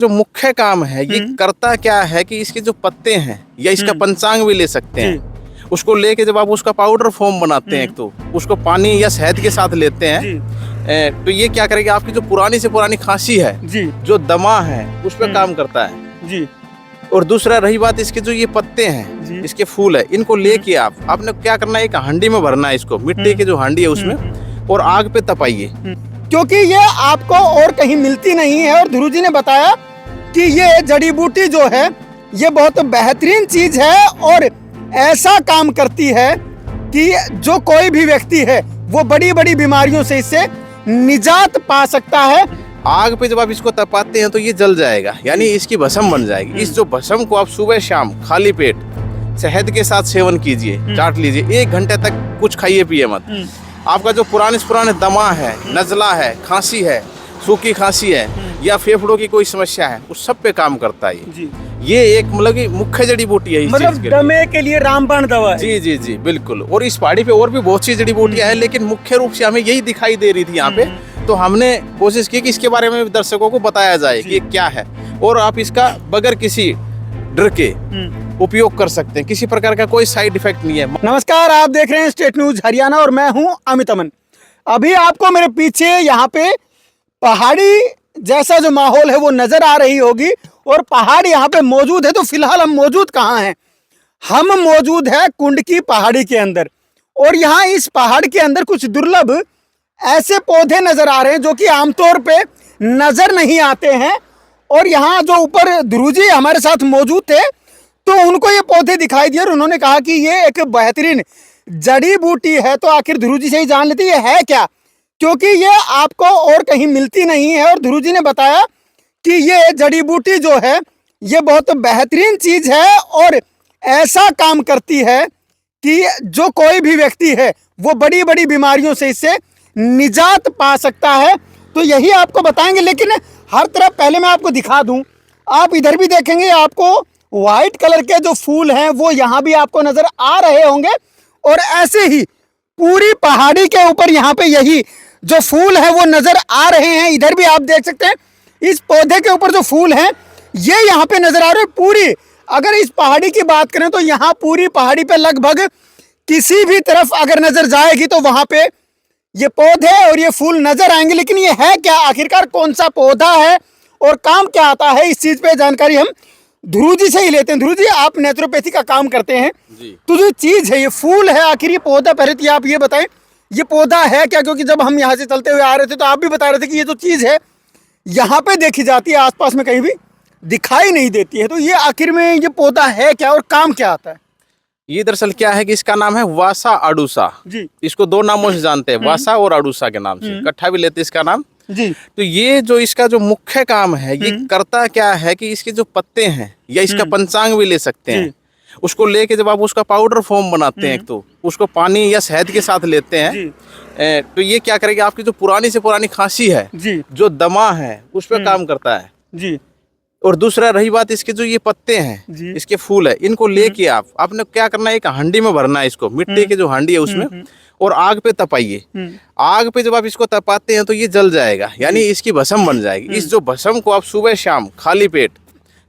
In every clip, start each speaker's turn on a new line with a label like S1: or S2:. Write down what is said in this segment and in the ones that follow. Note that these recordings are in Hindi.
S1: जो मुख्य काम है ये करता क्या है कि इसके जो पत्ते हैं या इसका पंचांग भी ले सकते हैं, उसको लेके जब आप उसका पाउडर फॉर्म बनाते हैं तो उसको पानी या शहद के साथ लेते हैं तो ये क्या करेगा, आपकी जो पुरानी से पुरानी खांसी है जो दमा है उस पर काम करता है जी। और दूसरा रही बात इसके जो ये पत्ते हैं, इसके फूल है, इनको लेके आपने क्या करना है, एक हांडी में भरना है इसको, मिट्टी की जो हांडी है उसमें, और आग पे तपाइए,
S2: क्योंकि ये आपको और कहीं मिलती नहीं है। और ध्रुव जी ने बताया कि ये जड़ी बूटी जो है ये बहुत बेहतरीन चीज है और ऐसा काम करती है कि जो कोई भी व्यक्ति है वो बड़ी बड़ी बीमारियों से इससे निजात पा सकता है।
S1: आग पे जब आप इसको तपाते हैं तो ये जल जाएगा, यानी इसकी भस्म बन जाएगी। इस जो भस्म को आप सुबह शाम खाली पेट शहद के साथ सेवन कीजिए, चाट लीजिए, 1 घंटे तक कुछ खाइए पिए मत। आपका जो पुराने से पुराने दमा है, नजला है, खांसी है, सूखी खांसी है या फेफड़ों की कोई समस्या है, उस सब पे काम करता है ये एक मतलब की मुख्य जड़ी बूटी है इस
S2: मतलब
S1: चीज के
S2: दमे के लिए रामबाण दवा है।
S1: जी जी जी बिल्कुल। और इस पहाड़ी पे और भी बहुत सी जड़ी बूटियां हैं, लेकिन मुख्य रूप से हमें यही दिखाई दे रही थी यहाँ पे, तो हमने कोशिश की कि इसके बारे में दर्शकों को बताया जाए कि ये क्या है और आप इसका बगैर किसी डर के उपयोग कर सकते हैं, किसी प्रकार का कोई साइड इफेक्ट नहीं है।
S2: नमस्कार, आप देख रहे हैं स्टेट न्यूज हरियाणा और मैं हूं अमित अमन। अभी आपको मेरे पीछे यहाँ पे पहाड़ी जैसा जो माहौल है वो नजर आ रही होगी और पहाड़ यहाँ पे मौजूद है। तो फिलहाल हम मौजूद कहाँ हैं? हम मौजूद है कुंड की पहाड़ी के अंदर, और यहाँ इस पहाड़ के अंदर कुछ दुर्लभ ऐसे पौधे नजर आ रहे हैं जो कि आमतौर पे नजर नहीं आते हैं। और यहाँ जो ऊपर ध्रुव जी हमारे साथ मौजूद थे तो उनको ये पौधे दिखाई दिए और उन्होंने कहा कि ये एक बेहतरीन जड़ी बूटी है। तो आखिर ध्रुव जी से ही जान लेते ये है क्या, क्योंकि ये आपको और कहीं मिलती नहीं है। और ध्रुव जी ने बताया कि ये जड़ी बूटी जो है ये बहुत बेहतरीन चीज है और ऐसा काम करती है कि जो कोई भी व्यक्ति है वो बड़ी बड़ी बीमारियों से इससे निजात पा सकता है। तो यही आपको बताएंगे, लेकिन हर तरफ पहले मैं आपको दिखा दूं, आप इधर भी देखेंगे आपको व्हाइट कलर के जो फूल हैं वो यहाँ भी आपको नजर आ रहे होंगे। और ऐसे ही पूरी पहाड़ी के ऊपर यहाँ पे यही जो फूल है वो नजर आ रहे हैं। इधर भी आप देख सकते हैं इस पौधे के ऊपर जो फूल हैं ये यहाँ पे नजर आ रहे हैं। पूरी अगर इस पहाड़ी की बात करें तो यहाँ पूरी पहाड़ी पे लगभग किसी भी तरफ अगर नजर जाएगी तो वहां पे ये पौधे और ये फूल नजर आएंगे। लेकिन ये है क्या, आखिरकार कौन सा पौधा है और काम क्या आता है, इस चीज पे जानकारी हम ध्रुव जी से ही लेते हैं। ध्रुव जी, आप नेचुरोपैथी का काम करते हैं तो जो चीज है ये फूल है, आखिर ये पौधा, पहले तो आप ये बताएं ये पौधा है क्या, क्योंकि जब हम यहाँ से चलते हुए आ रहे थे तो आप भी बता रहे थे कि ये जो चीज है यहाँ पे देखी जाती है, आसपास में कहीं भी दिखाई नहीं देती है। तो ये आखिर में ये पौधा है क्या और काम क्या आता है?
S1: ये दरअसल क्या है कि इसका नाम है वासा अडूसा जी। इसको 2 नामों से जानते हैं, वासा और अडूसा के नाम से, इकट्ठा भी लेते हैं इसका नाम जी। तो ये जो इसका जो मुख्य काम है ये करता क्या है कि इसके जो पत्ते हैं या इसका पंचांग भी ले सकते हैं, उसको लेके जब आप उसका पाउडर फॉर्म बनाते हैं तो उसको पानी या शहद के साथ लेते हैं तो ये क्या करेगा, आपकी जो पुरानी से पुरानी खांसी है जो दमा है उस पर काम करता है जी। और दूसरा रही बात इसके जो ये पत्ते हैं, इसके फूल है, इनको लेके आपने क्या करना है, एक हांडी में भरना है इसको, मिट्टी की जो हांडी है उसमें, और आग पे तपाइए। आग पे जब आप इसको तपाते हैं तो ये जल जाएगा, यानी इसकी भस्म बन जाएगी। इस जो भस्म को आप सुबह शाम खाली पेट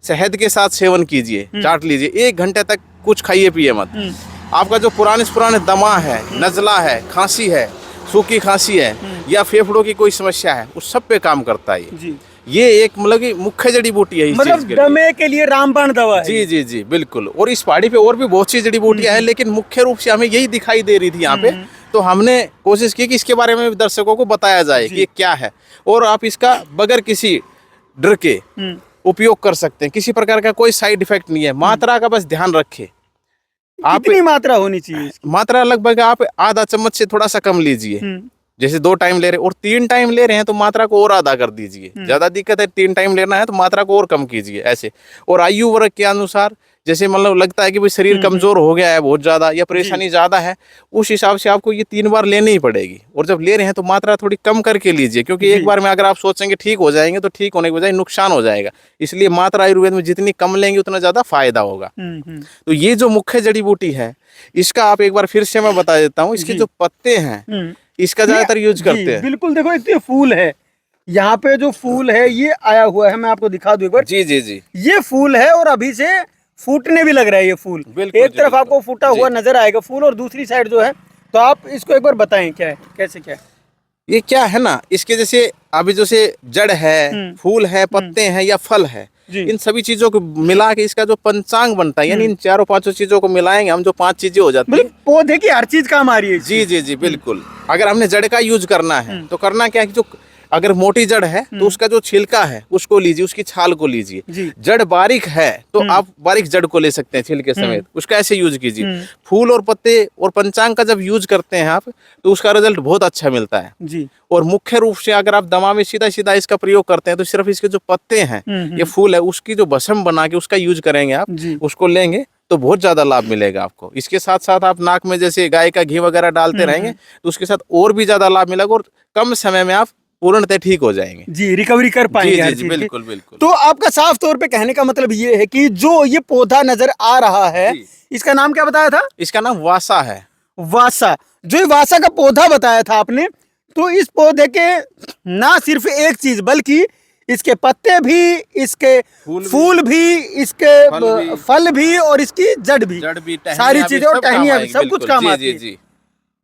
S1: शहद के साथ सेवन कीजिए, चाट लीजिए, 1 घंटे तक कुछ खाइए पिए मत। आपका जो पुराने से पुराने दमा है, नजला है, खांसी है, सूखी खांसी है या फेफड़ों की कोई समस्या है, उस सब पे काम करता है ये एक मतलब की मुख्य जड़ी बूटी है इस
S2: मतलब
S1: चीज के
S2: दमे के लिए रामबाण दवा है।
S1: जी जी जी बिल्कुल। और इस पहाड़ी पे और भी बहुत सी जड़ी बूटियां हैं, लेकिन मुख्य रूप से हमें यही दिखाई दे रही थी यहाँ पे, तो हमने कोशिश की कि इसके बारे में दर्शकों को बताया जाए कि ये क्या है और आप इसका बगैर किसी डर के उपयोग कर सकते हैं, किसी प्रकार का कोई साइड इफेक्ट नहीं है। मात्रा का बस ध्यान रखें।
S2: आप कितनी मात्रा होनी चाहिए?
S1: मात्रा लगभग आप आधा चम्मच से थोड़ा सा कम लीजिए। जैसे 2 टाइम ले रहे और 3 टाइम ले रहे हैं तो मात्रा को और आधा कर दीजिए। ज्यादा दिक्कत है 3 टाइम लेना है तो मात्रा को और कम कीजिए ऐसे। और आयु वर्ग के अनुसार जैसे मतलब लगता है कि भाई शरीर कमजोर हो गया है बहुत ज्यादा या परेशानी ज्यादा है, उस हिसाब से आपको ये 3 बार लेनी ही पड़ेगी। और जब ले रहे हैं तो मात्रा थोड़ी कम करके लीजिए, क्योंकि एक बार में अगर आप सोचेंगे ठीक हो जाएंगे तो ठीक होने के बजाय नुकसान हो जाएगा। इसलिए मात्रा आयुर्वेद में जितनी कम लेंगे उतना ज्यादा फायदा होगा। तो ये जो मुख्य जड़ी बूटी है इसका आप एक बार फिर से मैं बता देता हूँ। इसके जो पत्ते हैं इसका ज्यादातर यूज करते हैं।
S2: बिल्कुल, देखो एक तो फूल है यहाँ पे जो फूल है ये आया हुआ है, मैं आपको दिखा दूं एक बार।
S1: जी जी जी
S2: ये फूल है और अभी से फूटने भी लग रहा है ये फूल।
S1: बिल्कुल
S2: एक
S1: जी,
S2: तरफ
S1: बिल्कुल।
S2: आपको फूटा हुआ नजर आएगा फूल और दूसरी साइड जो है, तो आप इसको एक बार बताएं क्या है, कैसे क्या है।
S1: ये क्या है ना, इसके जैसे अभी जैसे जड़ है, फूल है, पत्ते हैं या फल है,
S2: जी।
S1: इन सभी चीजों को मिला के इसका जो पंचांग बनता है, यानी इन चारों पांचों चीजों को मिलाएंगे हम, जो 5 चीजें हो जाती है।
S2: मतलब पौधे की हर चीज काम आ रही है इसकी।
S1: जी जी जी बिल्कुल। अगर हमने जड़ का यूज करना है तो करना क्या है कि जो अगर मोटी जड़ है तो उसका जो छिलका है उसको लीजिए, उसकी छाल को लीजिए।
S2: जी।
S1: जड़ बारीक है तो आप बारीक जड़ को ले सकते हैं छिलके समेत, उसका ऐसे यूज कीजिए। फूल और पत्ते और पंचांग का जब यूज करते हैं आप तो उसका रिजल्ट बहुत अच्छा मिलता है।
S2: जी।
S1: और मुख्य रूप से अगर आप दमा में सीधा सीधा इसका प्रयोग करते हैं तो सिर्फ इसके जो पत्ते हैं ये फूल है उसकी जो भस्म बना के उसका यूज करेंगे आप, उसको लेंगे तो बहुत ज्यादा लाभ मिलेगा आपको। इसके साथ साथ आप नाक में जैसे गाय का घी वगैरह डालते रहेंगे तो उसके साथ और भी ज्यादा लाभ मिलेगा और कम समय में आप पूर्णतः ठीक हो जाएंगे।
S2: जी, रिकवरी कर पाएंगे
S1: जी
S2: हर
S1: जी जी
S2: चीज की।
S1: बिल्कुल बिल्कुल।
S2: तो आपका साफ तौर पे कहने का मतलब ये है कि जो ये पौधा नजर आ रहा है,
S1: जी।
S2: इसका नाम क्या बताया था?
S1: इसका नाम वासा है।
S2: वासा। जो ये वासा का पौधा बताया था आपने, तो इस पौधे के ना सिर्फ एक चीज बल्कि इसके पत्ते भी, इसके फूल भी, इसके फल भी और इसकी जड़ भी, सारी चीजें और टहनियां भी, सब कुछ काम आती है।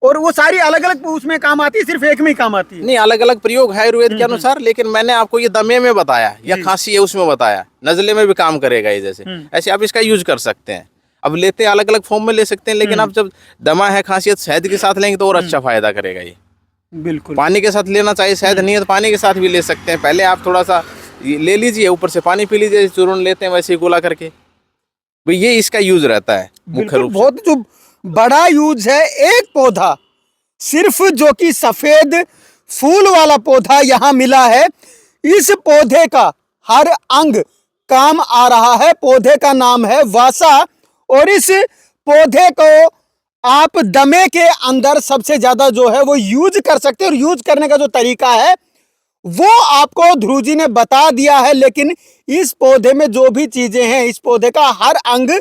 S2: और वो सारी अलग अलग उसमें काम आती है, सिर्फ एक में ही काम आती है?
S1: नहीं, अलग अलग प्रयोग है आयुर्वेद के अनुसार, लेकिन मैंने आपको ये दमे में बताया या खांसी है उसमें बताया, नजले में भी काम करेगा ये। जैसे ऐसे आप इसका यूज कर सकते हैं। अब लेते हैं अलग अलग फॉर्म में ले सकते हैं, लेकिन आप जब दमा है, खांसी है, शहद के साथ लेंगे तो और अच्छा फायदा करेगा ये।
S2: बिल्कुल।
S1: पानी के साथ लेना चाहिए, शहद नहीं है तो पानी के साथ भी ले सकते हैं। पहले आप थोड़ा सा ले लीजिए, ऊपर से पानी पी लीजिए, चूर्ण लेते हैं वैसे ही गोला करके। भाई ये इसका यूज रहता है मुख्य रूप से।
S2: बहुत जो बड़ा यूज है, एक पौधा सिर्फ जो कि सफेद फूल वाला पौधा यहाँ मिला है, इस पौधे का हर अंग काम आ रहा है। पौधे का नाम है वासा और इस पौधे को आप दमे के अंदर सबसे ज्यादा जो है वो यूज कर सकते हैं। और यूज करने का जो तरीका है वो आपको ध्रुव जी ने बता दिया है। लेकिन इस पौधे में जो भी चीजें हैं, इस पौधे का हर अंग,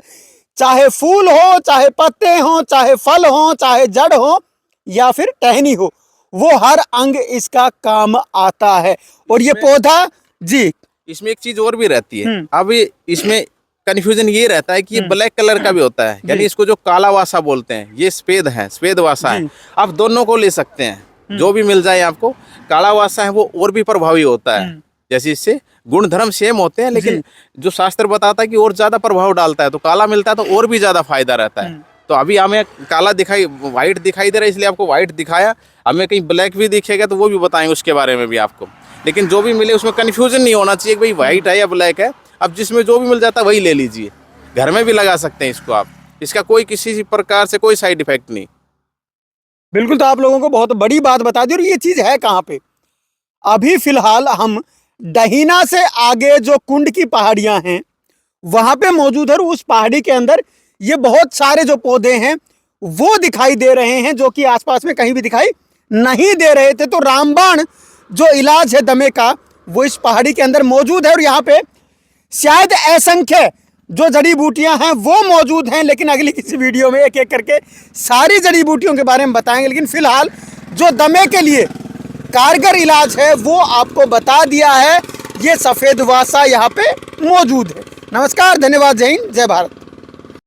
S2: चाहे फूल हो, चाहे पत्ते हो, चाहे फल हो, चाहे जड़ हो या फिर टहनी हो, वो हर अंग इसका काम आता है। और ये पौधा जी,
S1: इसमें एक चीज और भी रहती है। अब इसमें कंफ्यूजन ये रहता है कि ये ब्लैक कलर का भी होता है, यानी इसको जो काला वासा बोलते हैं, ये सफेद है, सफेद वासा है। आप दोनों को ले सकते हैं, जो भी मिल जाए आपको। काला वासा है वो और भी प्रभावी होता है, जैसे इससे गुण धर्म सेम होते हैं, लेकिन जो शास्त्र बताता है कि और ज्यादा प्रभाव डालता है, तो काला मिलता है तो और भी ज्यादा फायदा रहता है। तो अभी हमें काला व्हाइट दिखाई दे रहा है, इसलिए आपको व्हाइट दिखाया। हमें कहीं ब्लैक भी दिखेगा तो वो भी बताएंगे उसके बारे में भी आपको। लेकिन जो भी मिले उसमें कंफ्यूजन नहीं होना चाहिए कि भाई व्हाइट है या ब्लैक है। अब जिसमें जो भी मिल जाता है वही ले लीजिए, घर में भी लगा सकते हैं इसको आप। इसका कोई किसी प्रकार से कोई साइड इफेक्ट नहीं।
S2: बिल्कुल। तो आप लोगों को बहुत बड़ी बात बता दी। और ये चीज है कहाँ पे? अभी फिलहाल हम डहीना से आगे जो कुंड की पहाड़ियां हैं वहां पे मौजूद है। उस पहाड़ी के अंदर ये बहुत सारे जो पौधे हैं वो दिखाई दे रहे हैं, जो कि आसपास में कहीं भी दिखाई नहीं दे रहे थे। तो रामबाण जो इलाज है दमे का, वो इस पहाड़ी के अंदर मौजूद है। और यहाँ पे शायद असंख्य जो जड़ी बूटियां हैं वो मौजूद हैं, लेकिन अगली किसी वीडियो में एक एक करके सारी जड़ी बूटियों के बारे में बताएंगे। लेकिन फिलहाल जो दमे के लिए कारगर इलाज है वो आपको बता दिया है। ये सफेद वासा यहाँ पे मौजूद है। नमस्कार, धन्यवाद, जय हिंद, जय भारत।